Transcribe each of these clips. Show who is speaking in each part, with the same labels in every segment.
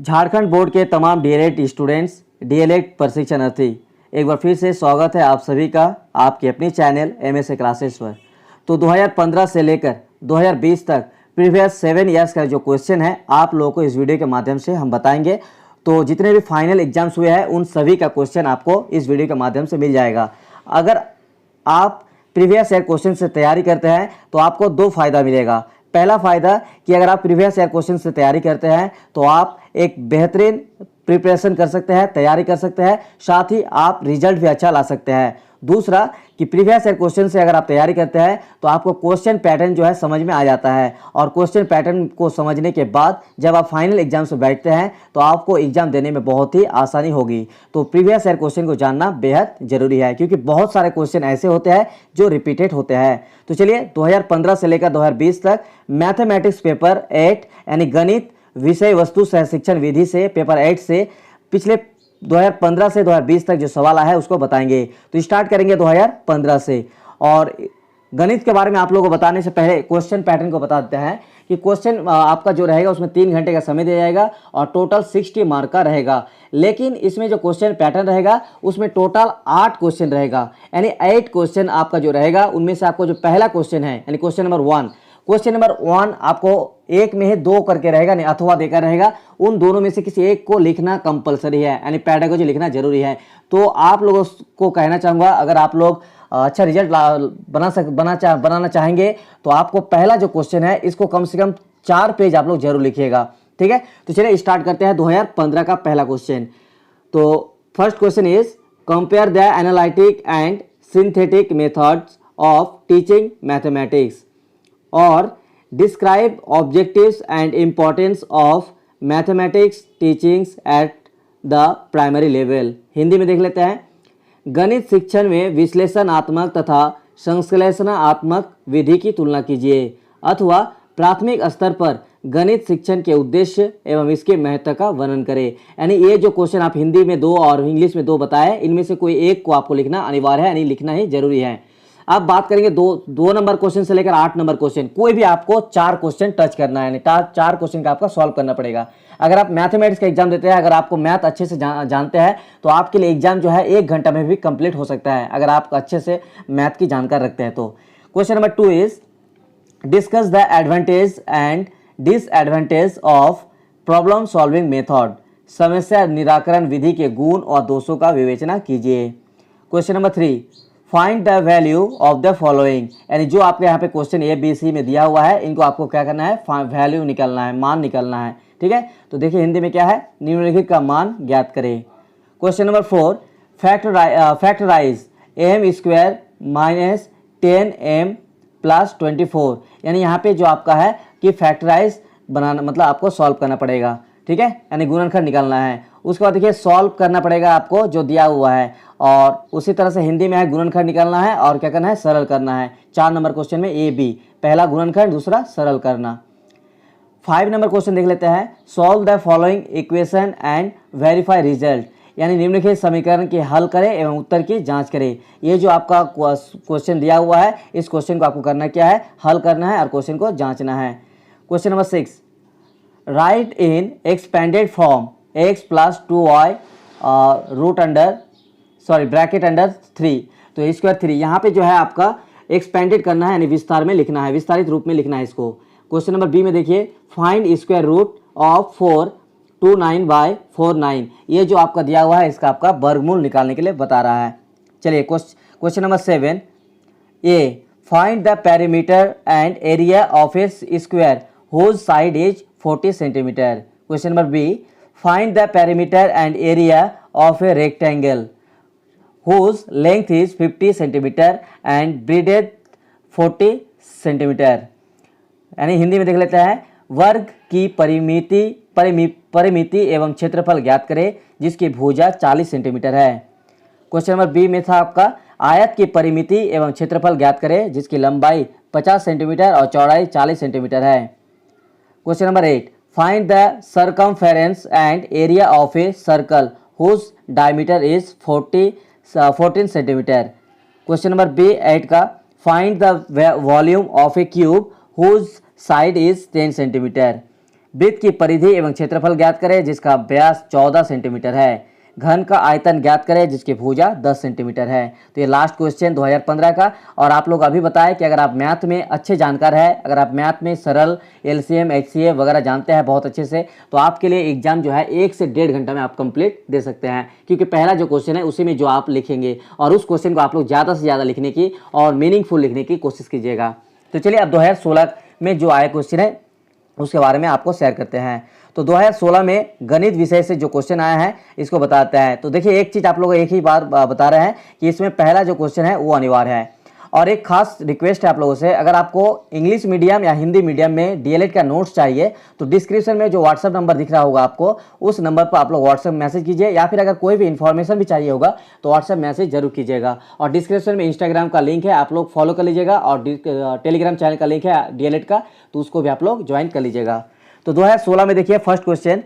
Speaker 1: Jharkhand board के तमाम DElEd students, DElEd प्रशिक्षणार्थी, एक बार फिर से स्वागत है आप सभी का आपके अपनी चैनल एमएसए क्लासेस पर। तो 2015 से लेकर 2020 तक प्रीवियस 7 ईयर्स का जो क्वेश्चन है आप लोगों को इस वीडियो के माध्यम से हम बताएंगे। तो जितने भी फाइनल एग्जाम्स हुए हैं उन सभी का क्वेश्चन आपको इस वीडियो के माध्यम से मिल जाएगा। अगर आप प्रीवियस ईयर क्वेश्चन से तैयारी करते हैं तो आपको दो फायदा मिलेगा। पहला फ़ायदा कि अगर आप प्रीवियस ईयर क्वेश्चन से तैयारी करते हैं तो आप एक बेहतरीन प्रिपरेशन कर सकते हैं, तैयारी कर सकते हैं, साथ ही आप रिजल्ट भी अच्छा ला सकते हैं। दूसरा कि प्रीवियस ईयर क्वेश्चन से अगर आप तैयारी करते हैं तो आपको क्वेश्चन पैटर्न जो है समझ में आ जाता है, और क्वेश्चन पैटर्न को समझने के बाद जब आप फाइनल एग्जाम से बैठते हैं तो आपको एग्जाम देने में बहुत ही आसानी होगी। तो प्रीवियस ईयर क्वेश्चन को जानना बेहद जरूरी है, क्योंकि बहुत सारे क्वेश्चन ऐसे होते हैं जो रिपीटेड होते हैं। तो चलिए 2015 से लेकर 2020 तक मैथमेटिक्स पेपर 8 यानी गणित विषय वस्तु सह शिक्षण विधि से पेपर 8 से पिछले 2015 से 2020 तक जो सवाल आया है उसको बताएंगे। तो स्टार्ट करेंगे 2015 से, और गणित के बारे में आप लोगों को बताने से पहले क्वेश्चन पैटर्न को बता देते हैं कि क्वेश्चन आपका जो रहेगा उसमें 3 घंटे का समय दिया जाएगा और टोटल 60 मार्क का रहेगा। लेकिन इसमें जो क्वेश्चन पैटर्न रहेगा उसमें टोटल 8 क्वेश्चन रहेगा, यानी 8 क्वेश्चन आपका जो रहेगा उनमें से आपको जो पहला क्वेश्चन है यानी क्वेश्चन नंबर 1 आपको एक में ही 2 करके रहेगा, नहीं अथवा देकर रहेगा। उन दोनों में से किसी एक को लिखना कंपलसरी है, यानी पैडागोजी लिखना जरूरी है। तो आप लोगों को कहना चाहूँगा, अगर आप लोग अच्छा रिजल्ट बनाना चाहेंगे तो आपको पहला जो क्वेश्चन है इसको कम से कम 4 पेज आप लोग जरूर लिखिएगा, ठीक है। तो चलिए स्टार्ट करते हैं 2015 का पहला क्वेश्चन। तो first question is compare the analytic and synthetic methods of teaching mathematics और describe objectives and importance of mathematics teachings at the primary level. Hindi में देख लेते हैं। गणित शिक्षण में विश्लेषणात्मक तथा संश्लेषणात्मक विधि की तुलना कीजिए, अथवा प्राथमिक स्तर पर गणित शिक्षण के उद्देश्य एवं इसके महत्व का वर्णन करें। यानी ये जो क्वेश्चन आप हिंदी में 2 और इंग्लिश में 2 बताए, इनमें से कोई एक को आपको लिखना अनिवार्य है, यानी लिखना ही जरूरी है। अब बात करेंगे 2 नंबर क्वेश्चन से लेकर 8 नंबर क्वेश्चन, कोई भी आपको 4 क्वेश्चन टच करना है, यानी 4 क्वेश्चन का आपका सॉल्व करना पड़ेगा। अगर आप मैथमेटिक्स का एग्जाम देते हैं, अगर आपको मैथ अच्छे से जानते हैं तो आपके लिए एग्जाम जो है 1 घंटा में भी कंप्लीट हो सकता है, अगर आप अच्छे से मैथ की जानकारी रखते हैं तो। Question number 2 is discuss the advantage and disadvantage of problem solving method. समस्या निराकरण विधि के गुण और दोषों का विवेचना कीजिए। Question number 3 find the value of the following, यानी जो आपके यहाँ पे क्वेश्चन ABC में दिया हुआ है इनको आपको क्या करना है, वैल्यू निकालना है, मान निकालना है, ठीक है। तो देखिए हिंदी में क्या है, निम्नलिखित का मान ज्ञात करें। Question number 4 factorize m² minus 10m plus 24, यानी यहाँ पे जो आपका है कि फैक्टराइज बनाना मतलब आपको सॉल्व करना पड़ेगा, ठीक है, यानी गुणनखंड निकालना है। उसके बाद देखिए सॉल्व करना पड़ेगा आपको जो दिया हुआ है, और उसी तरह से हिंदी में है गुणनखंड निकालना है और क्या करना है, सरल करना है। 4 नंबर क्वेश्चन में AB, पहला गुणनखंड दूसरा सरल करना। 5 नंबर क्वेश्चन देख लेते हैं। Solve the following equation and verify result, यानी निम्नलिखित समीकरण के हल करें एवं उत्तर की जांच करें। ये जो आपका क्वेश्चन दिया हुआ है इस क्वेश्चन को आपको करना क्या है, हल करना है और क्वेश्चन को जांचना है। क्वेश्चन नंबर 6 राइट इन expanded form x plus 2y bracket under 3, तो स्क्वायर 3, यहाँ पे जो है आपका एक्सपेंडेड करना है, यानी विस्तार में लिखना है, विस्तारित रूप में लिखना है इसको। क्वेश्चन नंबर B में देखिए फाइंड स्क्वायर रूट ऑफ 429/49, ये जो आपका दिया हुआ है इसका आपका वर्गमूल निकालने के लिए बता रहा है। चलिए question number 7 A find the perimeter and area of a square whose side is 40 centimetre. Question number B find the perimeter and area of a rectangle whose length is 50 centimetre and breadth 40 centimetre. यानी हिंदी में देख लेते हैं। वर्ग की परिमिति एवं क्षेत्रफल ज्ञात करें जिसकी भुजा 40 सेंटीमीटर है। क्वेश्चन नंबर B में था आपका आयत की परिमिति एवं क्षेत्रफल ज्ञात करें जिसकी लंबाई 50 सेंटीमीटर और चौड़ाई 40 सेंटीमीटर है। Question number 8 find the circumference and area of a circle whose diameter is 14 centimetre. Question number B8 का find the volume of a cube whose side is 10 centimetre. वृत्त की परिधि एवं क्षेत्रफल ज्ञात करें जिसका व्यास 14 सेंटीमीटर है। घन का आयतन ज्ञात करें जिसकी भुजा 10 सेंटीमीटर है। तो ये लास्ट क्वेश्चन 2015 का। और आप लोग अभी बताएं कि अगर आप मैथ में अच्छे जानकार हैं, अगर आप मैथ में सरल एलसीएम एचसीएफ वगैरह जानते हैं बहुत अच्छे से, तो आपके लिए एग्जाम जो है 1 से 1.5 घंटा में आप कंप्लीट दे सकते हैं। क्योंकि पहला जो क्वेश्चन है उसी में जो आप लिखेंगे और उस क्वेश्चन को आप लोग ज़्यादा से ज़्यादा लिखने की और मीनिंगफुल लिखने की कोशिश कीजिएगा। तो चलिए अब 2016 में जो आया क्वेश्चन है उसके बारे में आपको शेयर करते हैं। तो 2016 में गणित विषय से जो क्वेश्चन आया है इसको बताते हैं। तो देखिए एक चीज़ आप लोग एक ही बार बता रहे हैं कि इसमें पहला जो क्वेश्चन है वो अनिवार्य है। और एक खास रिक्वेस्ट है आप लोगों से, अगर आपको इंग्लिश मीडियम या हिंदी मीडियम में डीएलएड का नोट्स चाहिए तो डिस्क्रिप्शन में जो व्हाट्सअप नंबर दिख रहा होगा आपको, उस नंबर पर आप लोग व्हाट्सअप मैसेज कीजिए, या फिर अगर कोई भी इन्फॉर्मेशन भी चाहिए होगा तो व्हाट्सअप मैसेज जरूर कीजिएगा। और डिस्क्रिप्शन में इंस्टाग्राम का लिंक है, आप लोग फॉलो कर लीजिएगा, और टेलीग्राम चैनल का लिंक है डीएलएड का, तो उसको भी आप लोग ज्वाइन कर लीजिएगा। तो 2016 में देखिए first question,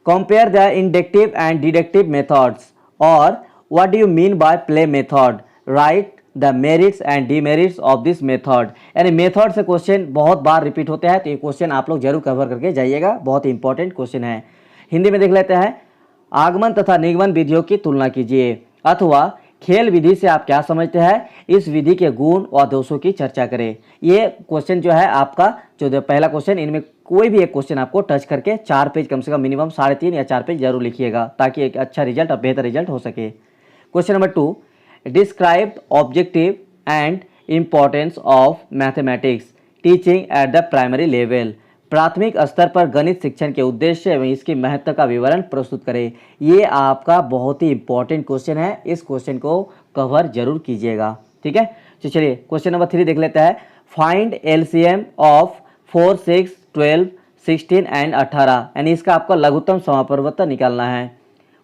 Speaker 1: compare the inductive and deductive methods और what do you mean by play method, write the merits and demerits of this method. यानी मेथड से क्वेश्चन बहुत बार रिपीट होते हैं, तो ये क्वेश्चन आप लोग जरूर कवर करके जाइएगा, बहुत ही इंपॉर्टेंट क्वेश्चन है। हिंदी में देख लेते हैं, आगमन तथा निगमन विधियों की तुलना कीजिए, अथवा खेल विधि से आप क्या समझते हैं, इस विधि के गुण और दोषों की चर्चा करें। ये क्वेश्चन जो है आपका जो पहला क्वेश्चन, इनमें कोई भी एक क्वेश्चन आपको टच करके 4 पेज कम से कम मिनिमम 3.5 या 4 पेज जरूर लिखिएगा, ताकि एक अच्छा रिजल्ट और बेहतर रिजल्ट हो सके। Question number 2, describe objective and importance of mathematics teaching eight the primary level. प्राथमिक स्तर पर गणित शिक्षण के उद्देश्य एवं इसकी महत्व का विवरण प्रस्तुत करें। ये आपका बहुत ही इंपॉर्टेंट क्वेश्चन है, इस क्वेश्चन को कवर जरूर कीजिएगा। ठीक है, तो चलिए क्वेश्चन नंबर 3 देख लेते हैं, फाइंड एलसीएम ऑफ 4, 6, 12, 16 एंड 18, यानी इसका आपका लघुत्तम समापवर्तन निकालना है।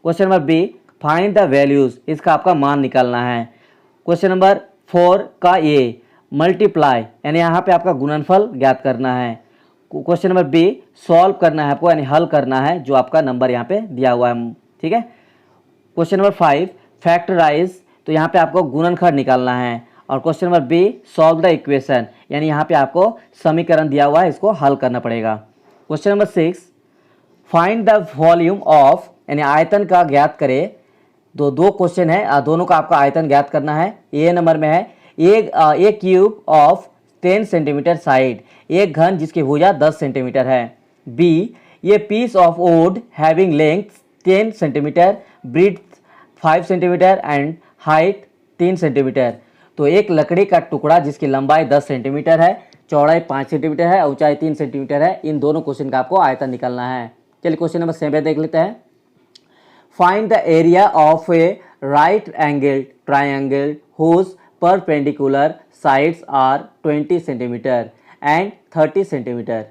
Speaker 1: Question number B, find the values, इसका आपका मान निकालना है। क्वेश्चन नंबर 4 का ए, मल्टीप्लाई, यानी यहाँ पे आपका गुणनफल ज्ञात करना है। क्वेश्चन नंबर बी, सॉल्व करना है आपको, यानी हल करना है, जो आपका नंबर यहाँ पे दिया हुआ है। ठीक है, क्वेश्चन नंबर 5, फैक्टराइज, तो यहाँ पे आपको गुणनखंड निकालना है। और question number B, solve the equation, यानी यहाँ पे आपको समीकरण दिया हुआ है, इसको हल करना पड़ेगा। Question number 6, find the volume of, यानी आयतन का ज्ञात करें। दो क्वेश्चन है, दोनों का आपका आयतन ज्ञात करना है। ए नंबर में है, एक क्यूब ऑफ 10 सेंटीमीटर साइड, एक घन जिसकी भुजा 10 सेंटीमीटर है। बी, ये piece of wood having length 10 centimetre, breadth 5 centimetre and height 3 centimetre. तो एक लकड़ी का टुकड़ा जिसकी लंबाई 10 सेंटीमीटर है, चौड़ाई 5 सेंटीमीटर है, ऊंचाई 3 सेंटीमीटर है। इन दोनों क्वेश्चन का आपको आयतन निकालना है। चलिए क्वेश्चन नंबर 7 देख लेते हैं, find the area of a right angle triangle whose perpendicular sides are 20 centimetre and 30 centimetre.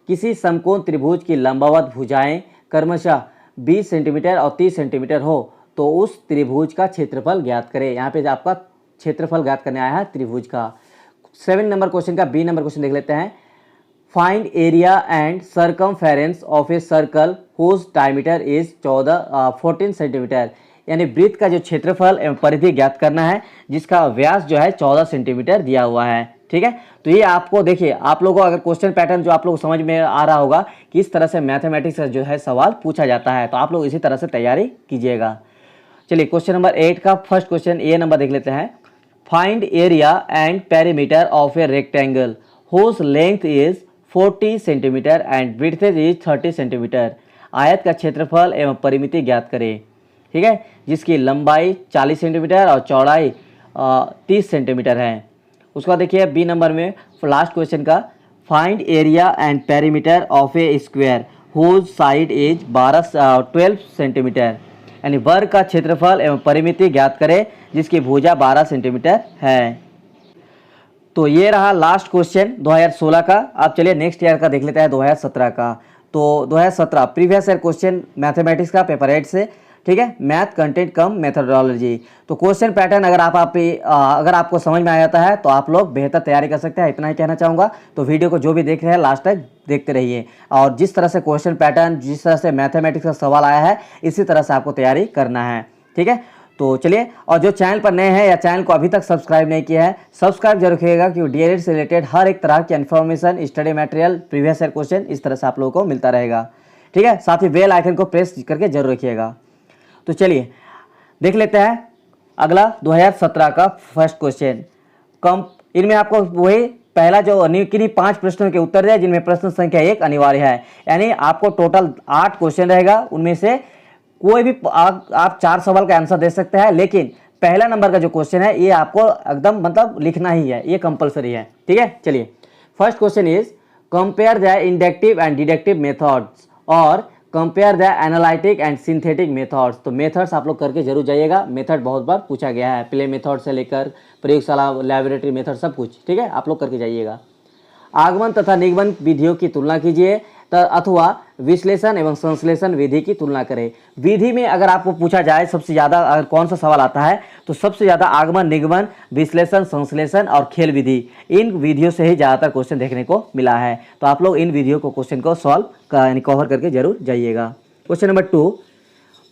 Speaker 1: किसी समकोण त्रिभुज की लंबवत भुजाएं क्रमशः 20 सेंटीमीटर और 30 सेंटीमीटर हो तो उस त्रिभुज का क्षेत्रफल ज्ञात करें। यहाँ पे आपका क्षेत्रफल ज्ञात करने आया है त्रिभुज का। 7 नंबर क्वेश्चन का बी नंबर क्वेश्चन देख लेते हैं, find area and circumference of a circle whose diameter is 14 centimetre, यानी वृत्त का जो क्षेत्रफल एवं परिधि ज्ञात करना है जिसका व्यास जो है 14 सेंटीमीटर दिया हुआ है। ठीक है, तो ये आपको देखिए, आप लोगों को अगर क्वेश्चन पैटर्न जो आप लोगों को समझ में आ रहा होगा कि इस तरह से मैथमेटिक्स का जो है सवाल पूछा जाता है, तो आप लोग इसी तरह से तैयारी कीजिएगा। चलिए क्वेश्चन नंबर 8 का फर्स्ट क्वेश्चन ए नंबर देख लेते हैं, find area and perimeter of a rectangle whose length is 40 centimetre and width is 30 centimetre. आयत का क्षेत्रफल एवं परिमिति ज्ञात करें। ठीक है, जिसकी लंबाई 40 सेंटीमीटर और चौड़ाई 30 सेंटीमीटर है। उसके बाद देखिए बी नंबर में लास्ट क्वेश्चन का, find area and perimeter of a square whose side is 12 centimetre, यानी वर्ग का क्षेत्रफल एवं परिमिति ज्ञात करें जिसकी भुजा 12 सेंटीमीटर है। तो ये रहा लास्ट क्वेश्चन 2016 का। अब चलिए नेक्स्ट ईयर का देख लेते हैं 2017 का। तो 2017 प्रीवियस ईयर क्वेश्चन मैथमेटिक्स का पेपर 8 से, ठीक है, मैथ कंटेंट कम मेथोडोलॉजी। तो क्वेश्चन पैटर्न अगर अगर आपको समझ में आ जाता है तो आप लोग बेहतर तैयारी कर सकते हैं, इतना ही कहना चाहूँगा। तो वीडियो को जो भी देख रहे हैं लास्ट तक देखते रहिए, और जिस तरह से क्वेश्चन पैटर्न, जिस तरह से मैथमेटिक्स का सवाल आया है, इसी तरह से आपको तैयारी करना है। ठीक है, तो चलिए, और जो चैनल पर नए हैं या चैनल को अभी तक सब्सक्राइब नहीं किया है, सब्सक्राइब जरूर रखिएगा, क्योंकि डीएलएड से रिलेटेड हर एक तरह की information, study material, previous year question इस तरह से आप लोगों को मिलता रहेगा। ठीक है, साथ ही बेल आइकन को प्रेस करके जरूर रखिएगा। तो चलिए देख लेते हैं अगला 2017 का फर्स्ट क्वेश्चन। इनमें आपको वही पहला जो किन्हीं 5 प्रश्नों के उत्तर है, जिनमें प्रश्न संख्या 1 अनिवार्य है। यानी आपको टोटल 8 क्वेश्चन रहेगा, उनमें से कोई भी आप 4 सवाल का आंसर दे सकते हैं, लेकिन पहला नंबर का जो क्वेश्चन है ये आपको एकदम मतलब लिखना ही है, ये कंपलसरी है। ठीक है, चलिए first question is compare the inductive and deductive methods और compare the analytic and synthetic methods. तो मेथड्स आप लोग करके जरूर जाइएगा, मेथड बहुत बार पूछा गया है, प्ले मेथड से लेकर प्रयोगशाला, लैबोरेटरी मेथड, सब कुछ। ठीक है, आप लोग करके जाइएगा। आगमन तथा निगमन विधियों की तुलना कीजिए अथवा विश्लेषण एवं संश्लेषण विधि की तुलना करें। विधि में अगर आपको पूछा जाए सबसे ज़्यादा अगर कौन सा सवाल आता है, तो सबसे ज़्यादा आगमन, निगमन, विश्लेषण, संश्लेषण और खेल विधि, इन विधियों से ही ज़्यादातर क्वेश्चन देखने को मिला है। तो आप लोग इन विधियों को क्वेश्चन को सॉल्व यानी कवर करके जरूर जाइएगा। Question number 2,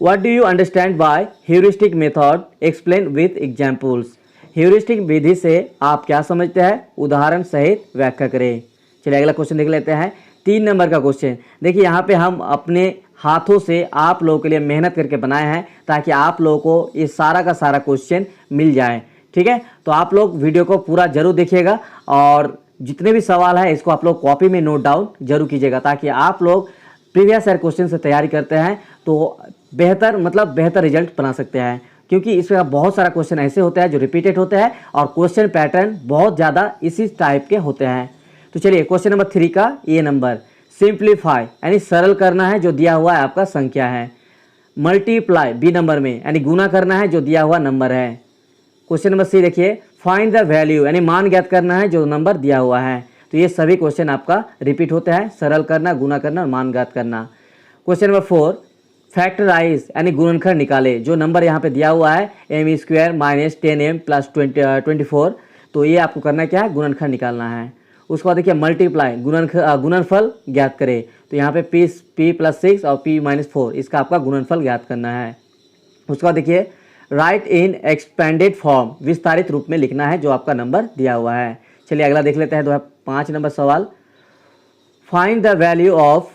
Speaker 1: what do you understand by heuristic method, explain with examples. Heuristic विधि से आप क्या समझते हैं, उदाहरण सहित व्याख्या करें। चलिए अगला क्वेश्चन देख लेते हैं, 3 नंबर का क्वेश्चन। देखिए यहाँ पे हम अपने हाथों से आप लोगों के लिए मेहनत करके बनाए हैं, ताकि आप लोगों को ये सारा का सारा क्वेश्चन मिल जाए। ठीक है, तो आप लोग वीडियो को पूरा जरूर देखिएगा, और जितने भी सवाल है इसको आप लोग कॉपी में नोट डाउन जरूर कीजिएगा, ताकि आप लोग प्रीवियस ईयर क्वेश्चन से तैयारी करते हैं तो बेहतर रिजल्ट बना सकते हैं। क्योंकि इसमें बहुत सारा क्वेश्चन ऐसे होते हैं जो रिपीटेड होते हैं, और क्वेश्चन पैटर्न बहुत ज़्यादा इसी टाइप के होते हैं। तो चलिए क्वेश्चन नंबर 3 का ए नंबर, सिंप्लीफाई यानी सरल करना है, जो दिया हुआ है आपका संख्या है। मल्टीप्लाई बी नंबर में यानी गुना करना है, जो दिया हुआ नंबर है। क्वेश्चन नंबर सी देखिए, फाइंड द वैल्यू यानी मान ज्ञात करना है, जो नंबर दिया हुआ है। तो ये सभी क्वेश्चन आपका रिपीट होते हैं, सरल करना, गुना करना और मान ज्ञात करना। क्वेश्चन नंबर 4, फैक्टराइज यानी गुणनखंड निकाले, जो नंबर यहाँ पे दिया हुआ है m² - 10m + 24। तो ये आपको करना क्या है, गुणनखंड निकालना है। उसके बाद देखिए मल्टीप्लाई गुणनफल ज्ञात करें, तो यहाँ पे p + 6 और p - 4, इसका आपका गुणनफल ज्ञात करना है। उसके बाद देखिए राइट इन एक्सपेंडेड फॉर्म, विस्तारित रूप में लिखना है, जो आपका नंबर दिया हुआ है। चलिए अगला देख लेते हैं 5 नंबर सवाल, find the value of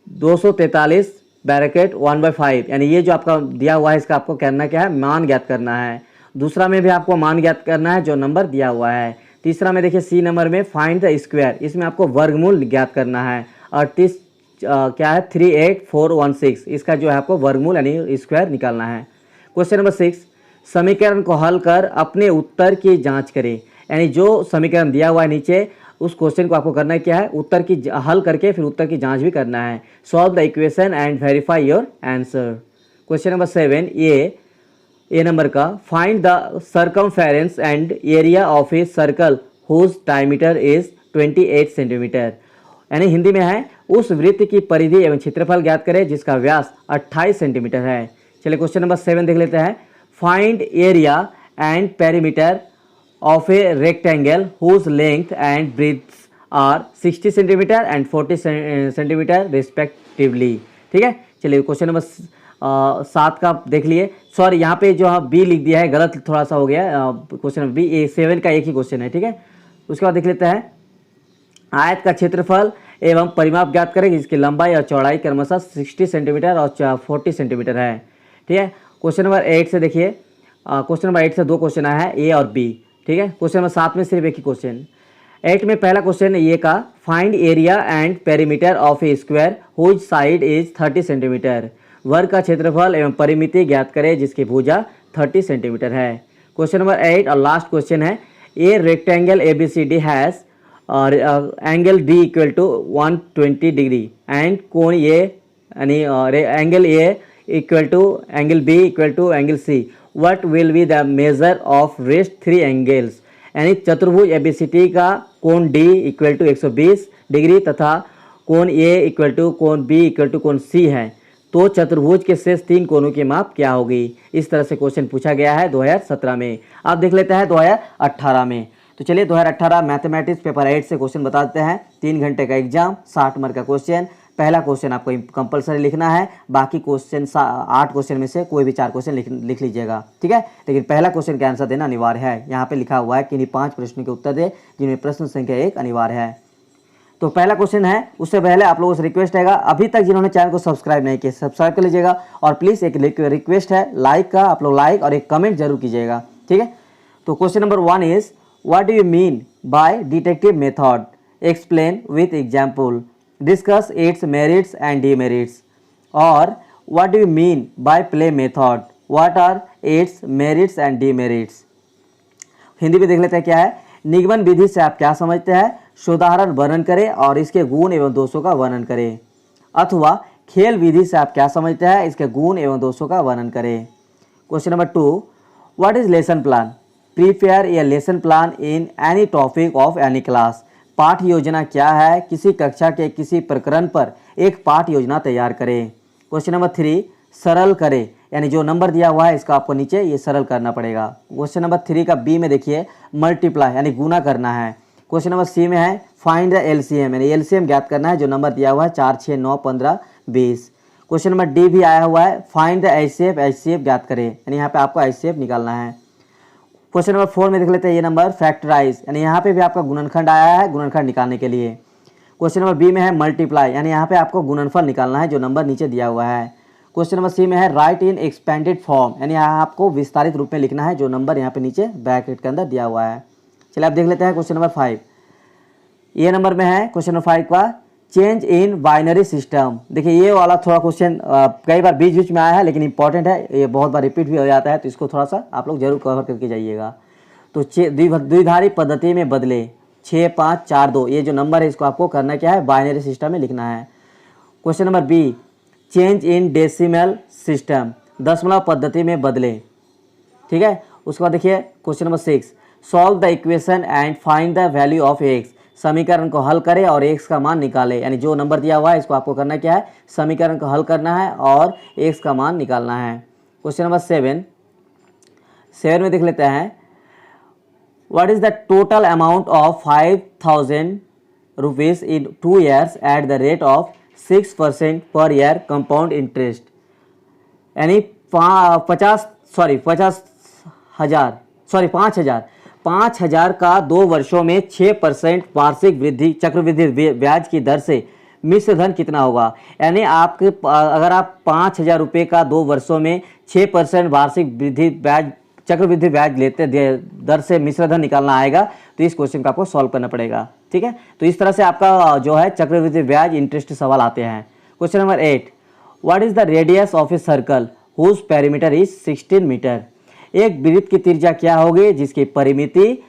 Speaker 1: 243 bracket 1/5 यानी ये जो आपका दिया हुआ है, इसका आपको करना क्या है, मान ज्ञात करना है। दूसरा में भी आपको मान ज्ञात करना है, जो नंबर दिया हुआ है। तीसरा में देखिए सी नंबर में फाइंड द स्क्वायर, इसमें आपको वर्गमूल ज्ञात करना है। और क्या है 38416, इसका जो है आपको वर्गमूल यानी स्क्वायर निकालना है। क्वेश्चन नंबर 6, समीकरण को हल कर अपने उत्तर की जांच करें, यानी जो समीकरण दिया हुआ है नीचे, उस क्वेश्चन को आपको करना क्या है, उत्तर की हल करके फिर उत्तर की जांच भी करना है। Solve the equation and verify your answer. Question number 7 A number का, find the circumference and area of a circle whose diameter is 28 centimetre, यानी हिंदी में है उस वृत्त की परिधि एवं क्षेत्रफल ज्ञात करें जिसका व्यास 28 सेंटीमीटर है। चलिए क्वेश्चन नंबर 7 देख लेते हैं, find area and perimeter of a rectangle whose length and breadth are 60 centimetre and 40 centimetre respectively. ठीक है, चलिए क्वेश्चन नंबर 7 का देख लिए। सॉरी, यहाँ पे जो बी लिख दिया है, गलत थोड़ा सा हो गया। क्वेश्चन नंबर बी, 7 का एक ही क्वेश्चन है। ठीक है, उसके बाद देख लेते हैं, आयत का क्षेत्रफल एवं परिमाप ज्ञात करें, जिसकी लंबाई और चौड़ाई क्रमशः 60 सेंटीमीटर और 40 सेंटीमीटर है। ठीक है, क्वेश्चन नंबर 8 से देखिए, क्वेश्चन नंबर 8 से 2 क्वेश्चन आया है, ए और बी। ठीक है, क्वेश्चन नंबर 7 में सिर्फ एक ही क्वेश्चन। 8 में पहला क्वेश्चन ये का, find area and perimeter of a square whose side is 30 centimetre, वर्ग का क्षेत्रफल एवं परिमिति ज्ञात करें जिसकी भुजा 30 सेंटीमीटर है। क्वेश्चन नंबर 8 और लास्ट क्वेश्चन है, ए रेक्टेंगल ABCD हैज़ और एंगल D = 120 डिग्री एंड कोण ए यानी angle A = angle B = angle C, what will be the measure of rest 3 angles, यानी चतुर्भुज ABCD का कोण D = 120 डिग्री तथा कोण A = कोण B = कोण C है, तो चतुर्भुज के शेष 3 कोणों की माप क्या होगी। इस तरह से क्वेश्चन पूछा गया है 2017 में। अब देख लेते हैं 2018 में। तो चलिए 2018 मैथमेटिक्स पेपर 8 से क्वेश्चन बताते हैं। 3 घंटे का एग्जाम, 60 मार्क का क्वेश्चन, पहला क्वेश्चन आपको कंपलसरी लिखना है, बाकी क्वेश्चन 8 क्वेश्चन में से कोई भी 4 क्वेश्चन लिख लीजिएगा, ठीक है। लेकिन पहला क्वेश्चन का आंसर देना अनिवार्य है। यहाँ पे लिखा हुआ है कि 5 प्रश्नों के उत्तर दे जिनमें प्रश्न संख्या 1 अनिवार्य है। तो पहला क्वेश्चन है, उससे पहले आप लोगों से रिक्वेस्ट है, अभी तक जिन्होंने चैनल को सब्सक्राइब नहीं किया सब्सक्राइब कर लीजिएगा, और प्लीज़ एक रिक्वेस्ट है लाइक का, आप लोग लाइक और एक कमेंट जरूर कीजिएगा, ठीक है। तो question number 1 is what do you mean by detective method, explain with example, discuss its merits and demerits, और what do you mean by play method, what are its merits and demerits. Hindi में देख लेते हैं क्या है। निगमन विधि से आप क्या समझते हैं, शोधारण वर्णन करें और इसके गुण एवं दोषों का वर्णन करें। अथवा खेल विधि से आप क्या समझते हैं, इसके गुण एवं दोषों का वर्णन करें। Question number 2, what is lesson plan, prepare a lesson plan in any topic of any class. पाठ योजना क्या है, किसी कक्षा के किसी प्रकरण पर एक पाठ योजना तैयार करें। क्वेश्चन नंबर 3, सरल करें, यानी जो नंबर दिया हुआ है इसका आपको नीचे ये सरल करना पड़ेगा। क्वेश्चन नंबर 3 का बी में देखिए मल्टीप्लाई यानी गुना करना है। क्वेश्चन नंबर सी में है फाइंड द एलसीएम, यानी एलसीएम ज्ञात करना है, जो नंबर दिया हुआ है 4, 6, 9, 15, 20। क्वेश्चन नंबर डी भी आया हुआ है फाइंड द एचसीएफ, एचसीएफ ज्ञात करें, यानी यहाँ पे आपको एचसीएफ निकालना है। क्वेश्चन नंबर 4 में देख लेते हैं ये नंबर फैक्टराइज, यानी यहाँ पे भी आपका गुणनखंड आया है, गुणनखंड निकालने के लिए। क्वेश्चन नंबर बी में है मल्टीप्लाई, यानी यहाँ पे आपको गुणनफल निकालना है, जो नंबर नीचे दिया हुआ है। क्वेश्चन नंबर सी में है राइट इन एक्सपेंडेड फॉर्म, यानी यहाँ आपको विस्तारित रूप में लिखना है, जो नंबर यहाँ पे नीचे ब्रैकेट के अंदर दिया हुआ है। चलिए आप देख लेते हैं क्वेश्चन नंबर 5। ये नंबर में है क्वेश्चन नंबर 5 का चेंज इन बाइनरी सिस्टम। देखिए ये वाला थोड़ा क्वेश्चन कई बार बीच बीच में आया है, लेकिन इंपॉर्टेंट है, ये बहुत बार रिपीट भी हो जाता है, तो इसको थोड़ा सा आप लोग जरूर कवर करके जाइएगा। तो द्विधारी पद्धति में बदले 6, 5, 4, 2, ये जो नंबर है इसको आपको करना क्या है, बाइनरी सिस्टम में लिखना है। Question number B change in decimal system, दशमलव पद्धति में बदले, ठीक है। उसके बाद देखिए question number 6 solve the equation and find the value of x, समीकरण को हल करें और एक्स का मान निकालें, यानी जो नंबर दिया हुआ है इसको आपको करना क्या है, समीकरण को हल करना है और एक्स का मान निकालना है। क्वेश्चन नंबर 7 में देख लेते हैं what is the total amount of 5,000 rupees in 2 years at the rate of 6% per year compound interest, यानी 5,000 का 2 वर्षों में 6% वार्षिक वृद्धि चक्रवृद्धि ब्याज की दर से मिश्र धन कितना होगा। यानी आपके अगर आप 5,000 रुपये का 2 वर्षों में 6% वार्षिक वृद्धि ब्याज चक्रवृद्धि ब्याज लेते दर से मिश्र धन निकालना आएगा, तो इस क्वेश्चन का आपको सॉल्व करना पड़ेगा, ठीक है। तो इस तरह से आपका जो है चक्रवृद्धि ब्याज इंटरेस्ट सवाल आते हैं। Question number 8 what is the radius of a circle whose perimeter is 16 metre. एक वृत्त की त्रिज्या क्या होगी जिसकी परिमिति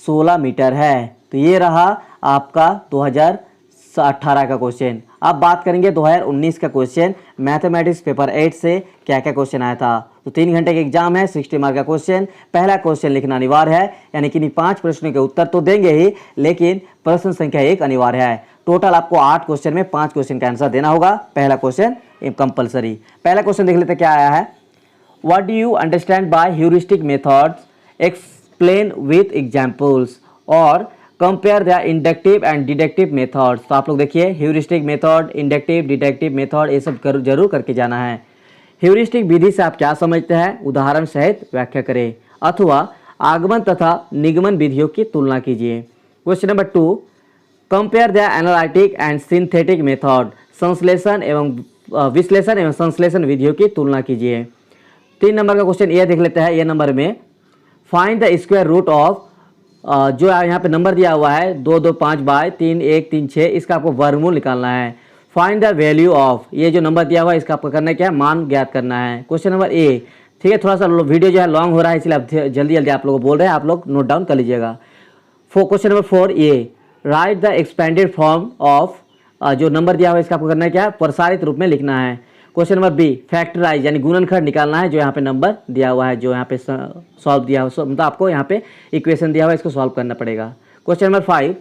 Speaker 1: 16 मीटर है। तो ये रहा आपका 2018 का क्वेश्चन। अब बात करेंगे 2019 का क्वेश्चन, मैथमेटिक्स पेपर 8 से क्या क्या क्वेश्चन आया था। तो 3 घंटे के एग्जाम है, 60 मार्क का क्वेश्चन। पहला क्वेश्चन लिखना अनिवार्य है, यानी कि 5 प्रश्नों के उत्तर तो देंगे ही, लेकिन प्रश्न संख्या 1 अनिवार्य है। टोटल आपको 8 क्वेश्चन में 5 क्वेश्चन का आंसर देना होगा। पहला क्वेश्चन कंपलसरी। पहला क्वेश्चन देख लेते क्या आया है, what do you understand by heuristic methods, explain with examples, और compare the inductive and deductive methods. तो आप लोग देखिए heuristic method, inductive, deductive method, ये सब जरूर करके जाना है। ह्यूरिस्टिक विधि से आप क्या समझते हैं, उदाहरण सहित व्याख्या करें, अथवा आगमन तथा निगमन विधियों की तुलना कीजिए। Question number 2 compare the analytic and synthetic method, संश्लेषण एवं विश्लेषण एवं संश्लेषण विधियों की तुलना कीजिए। 3 नंबर का क्वेश्चन ये देख लेते हैं। ये नंबर में find the square root of, जो यहाँ पे नंबर दिया हुआ है 2, 2, 5 बाय 3, 1, 3, 6, इसका आपको वर्गमूल निकालना है। फाइंड द वैल्यू ऑफ, ये जो नंबर दिया हुआ है इसका आपको करना क्या है, मान ज्ञात करना है। क्वेश्चन नंबर ए, ठीक है, थोड़ा सा वीडियो जो है लॉन्ग हो रहा है, इसलिए आप जल्दी जल्दी आप लोग बोल रहे हैं, आप लोग नोट डाउन कर लीजिएगा। Question number 4 A, right the expanded form of, जो नंबर दिया हुआ है इसका आपको करना क्या है, प्रसारित रूप में लिखना है। क्वेश्चन नंबर बी फैक्टराइज, यानी गुणनखंड निकालना है, जो यहाँ पे नंबर दिया हुआ है, जो यहाँ पे सॉल्व दिया हुआ, मतलब आपको यहाँ पे इक्वेशन दिया हुआ है, इसको सॉल्व करना पड़ेगा। Question number 5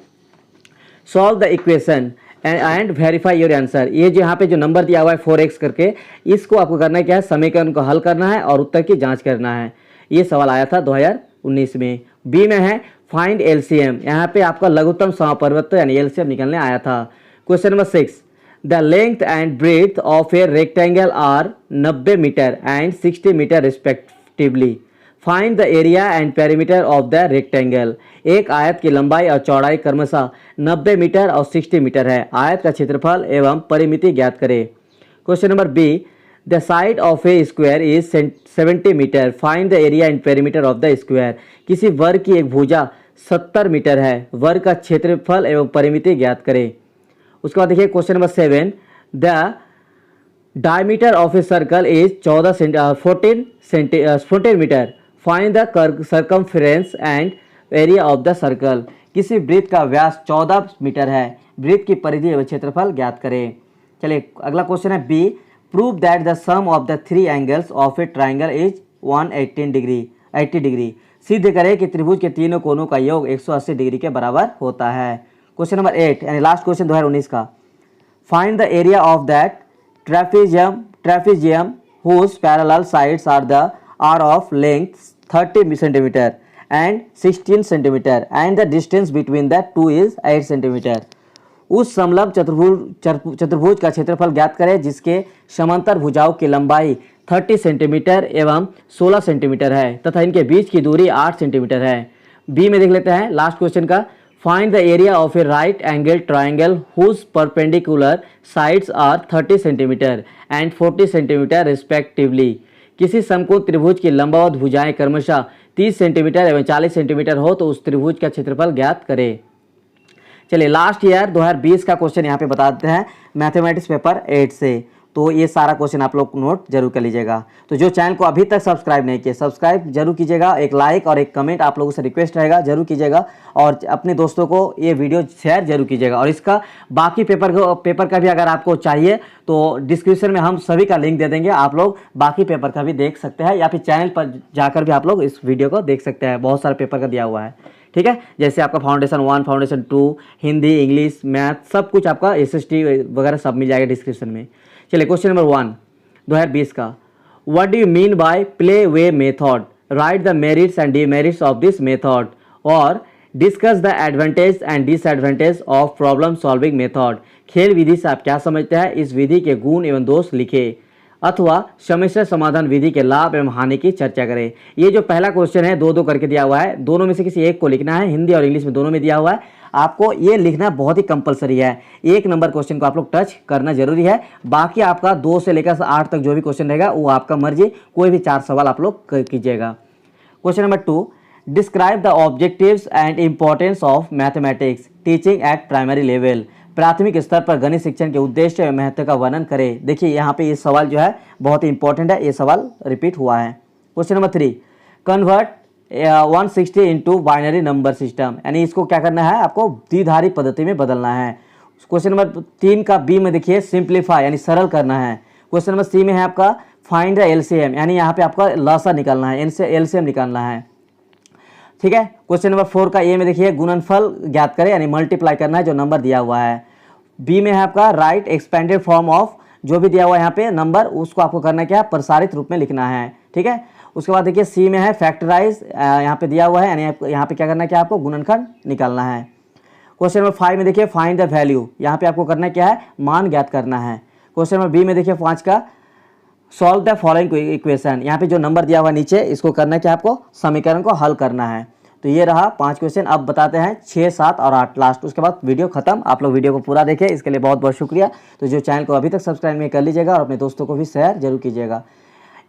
Speaker 1: solve the equation and verify your answer. ये जो यहाँ पे जो नंबर दिया हुआ है 4x करके, इसको आपको करना क्या है, समीकरण को हल करना है और उत्तर की जांच करना है। ये सवाल आया था 2019 में। बी में है फाइंड एलसीएम, यहाँ पे आपका लघुत्तम समापवर्त यानी एलसीएम निकलने आया था। Question number 6 the length and breadth of a rectangle are 90 metre and 60 metre respectively. Find the area and perimeter of the rectangle. एक आयत की लंबाई और चौड़ाई क्रमशः 90 मीटर और 60 मीटर है। आयत का क्षेत्रफल एवं परिमिति ज्ञात करें। Question number B, the side of a square is 70 metre, find the area and perimeter of the square. किसी वर्ग की एक भुजा 70 मीटर है, वर्ग का क्षेत्रफल एवं परिमिति ज्ञात करें। उसके बाद देखिए question number 7, the diameter of a circle is 14 metre, find the circumference and area of the circle. किसी वृत्त का व्यास 14 मीटर है, वृत्त की परिधि एवं क्षेत्रफल ज्ञात करें। चलिए अगला क्वेश्चन है B, prove that the sum of the three angles of a triangle is 80 degree. सिद्ध करें कि त्रिभुज के तीनों कोनों का योग 180 डिग्री के बराबर होता है। क्वेश्चन नंबर 8 यानी लास्ट क्वेश्चन 2019 का, find the area of that trapezium whose parallel sides are of length 30 centimeter and 16 centimeter and the distance between the two is 8 centimeter। उस समलंब चतुर्भुज का क्षेत्रफल ज्ञात करें जिसके समांतर भुजाओं की लंबाई 30 सेंटीमीटर एवं 16 सेंटीमीटर है तथा इनके बीच की दूरी 8 सेंटीमीटर है। बी में देख लेते हैं लास्ट क्वेश्चन का, find the area of a right angle triangle whose perpendicular sides are 30 centimetre and 40 centimetre respectively. किसी समकोण त्रिभुज की लंबवत भुजाएं क्रमशः 30 सेंटीमीटर एवं 40 सेंटीमीटर हो तो उस त्रिभुज का क्षेत्रफल ज्ञात करें। चलिए लास्ट ईयर 2020 का क्वेश्चन यहाँ पे बता देते हैं मैथमेटिक्स पेपर 8 से। तो ये सारा क्वेश्चन आप लोग नोट जरूर कर लीजिएगा। तो जो चैनल को अभी तक सब्सक्राइब नहीं किए सब्सक्राइब जरूर कीजिएगा, एक लाइक और एक कमेंट आप लोगों से रिक्वेस्ट रहेगा जरूर कीजिएगा और अपने दोस्तों को ये वीडियो शेयर जरूर कीजिएगा। और इसका बाकी पेपर का भी अगर आपको चाहिए तो डिस्क्रिप्शन में हम सभी का लिंक दे देंगे, आप लोग बाकी पेपर का भी देख सकते हैं या फिर चैनल पर जाकर भी आप लोग इस वीडियो को देख सकते हैं। बहुत सारे पेपर का दिया हुआ है, ठीक है, जैसे आपका foundation 1, foundation 2, Hindi, English, math सब कुछ आपका SST वगैरह सब मिल जाएगा डिस्क्रिप्शन में। चलिए क्वेश्चन नंबर 1 2020 का, what do you mean by play way method, write the merits and demerits of this method और discuss the advantage and disadvantage of problem solving method. खेल विधि से आप क्या समझते हैं, इस विधि के गुण एवं दोष लिखे अथवा समस्या समाधान विधि के लाभ एवं हानि की चर्चा करें। ये जो पहला क्वेश्चन है 2-2 करके दिया हुआ है, दोनों में से किसी एक को लिखना है, हिंदी और इंग्लिश में दोनों में दिया हुआ है। आपको ये लिखना बहुत ही कंपलसरी है, 1 नंबर क्वेश्चन को आप लोग टच करना जरूरी है। बाकी आपका 2 से लेकर 8 तक जो भी क्वेश्चन रहेगा वो आपका मर्जी, कोई भी 4 सवाल आप लोग कीजिएगा। Question number 2, describe the objectives and importance of mathematics teaching eight primary level. प्राथमिक स्तर पर गणित शिक्षण के उद्देश्य एवं महत्व का वर्णन करें। देखिए यहाँ पे ये सवाल जो है बहुत ही इंपॉर्टेंट है, ये सवाल रिपीट हुआ है। Question number 3, convert 160 into binary number system, यानी इसको क्या करना है, आपको द्विधारी पद्धति में बदलना है। क्वेश्चन नंबर 3 का बी में देखिए सिंप्लीफाई यानी सरल करना है। क्वेश्चन नंबर सी में है आपका फाइंड द LCM, यानी यहाँ पे आपका लसा निकालना है, LCM निकालना है, ठीक है। क्वेश्चन नंबर 4 का ए में देखिए गुणनफल ज्ञात करें यानी मल्टीप्लाई करना है जो नंबर दिया हुआ है। बी में है आपका राइट एक्सपेंडेड फॉर्म ऑफ, जो भी दिया हुआ है यहाँ पे नंबर उसको आपको करना क्या है, प्रसारित रूप में लिखना है, ठीक है। उसके बाद देखिए सी में है फैक्टराइज, यहाँ पे दिया हुआ है यानी यहाँ पे क्या करना है, क्या आपको गुणनखंड निकालना है। क्वेश्चन नंबर 5 में देखिए फाइंड द वैल्यू, यहाँ पे आपको करना क्या है, मान ज्ञात करना है। क्वेश्चन नंबर बी में देखिए 5 का सॉल्व द फॉलोइंग इक्वेशन, यहाँ पे जो नंबर दिया हुआ नीचे इसको करना है क्या, आपको समीकरण को हल करना है। तो ये रहा 5 क्वेश्चन। अब बताते हैं 6, 7 और 8 लास्ट, उसके बाद वीडियो खत्म। आप लोग वीडियो को पूरा देखें, इसके लिए बहुत बहुत शुक्रिया। तो जो चैनल को अभी तक सब्सक्राइब नहीं कर लीजिएगा और अपने दोस्तों को भी शेयर जरूर कीजिएगा।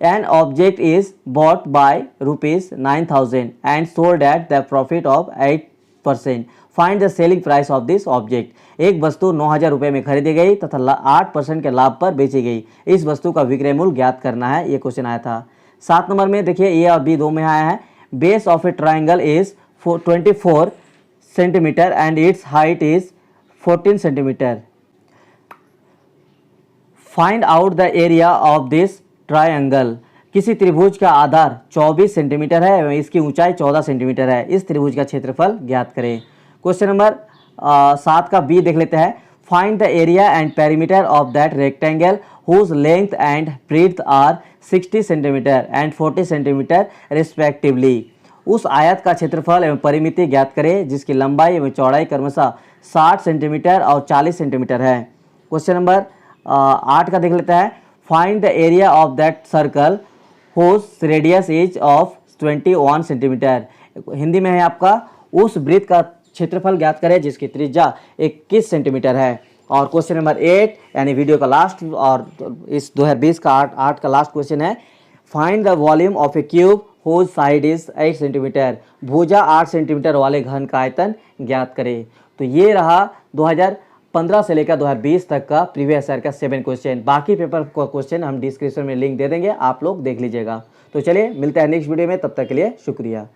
Speaker 1: An object is bought by ₹9,000 and sold at the profit of 8%, find the selling price of this object. एक वस्तु 9,000 रुपये में खरीदी गई तथा 8% के लाभ पर बेची गई, इस वस्तु का विक्रय मूल्य ज्ञात करना है, ये क्वेश्चन आया था। 7 नंबर में देखिए ए और बी 2 में आया है, base of a triangle is 24 centimetre and it's height is 14 centimetre, find out the area of this triangle. किसी त्रिभुज का आधार 24 सेंटीमीटर है एवं इसकी ऊंचाई 14 सेंटीमीटर है, इस त्रिभुज का क्षेत्रफल ज्ञात करें। क्वेश्चन नंबर 7 का बी देख लेते हैं, find the area and perimeter of that rectangle whose length and breadth are 60 centimetre and 40 centimetre respectively. उस आयत का क्षेत्रफल एवं परिमिति ज्ञात करें जिसकी लंबाई एवं चौड़ाई क्रमशः 60 सेंटीमीटर और 40 सेंटीमीटर है। क्वेश्चन नंबर 8 का देख लेते हैं। Find the area of that circle whose radius is of 21 centimetre. Hindi में है आपका उस वृत्त का क्षेत्रफल ज्ञात करें जिसकी त्रिज्या 21 सेंटीमीटर है। और क्वेश्चन नंबर 8 यानी वीडियो का लास्ट और इस 2020 का 8 का लास्ट क्वेश्चन है। Find the volume of a cube whose side is 8 centimetre. भुजा 8 सेंटीमीटर वाले घन का आयतन ज्ञात करें। तो ये रहा 2015 से लेकर 2020 तक का प्रीवियस ईयर का 7 क्वेश्चन। बाकी पेपर का क्वेश्चन हम डिस्क्रिप्शन में लिंक दे देंगे, आप लोग देख लीजिएगा। तो चलिए मिलते हैं नेक्स्ट वीडियो में, तब तक के लिए शुक्रिया।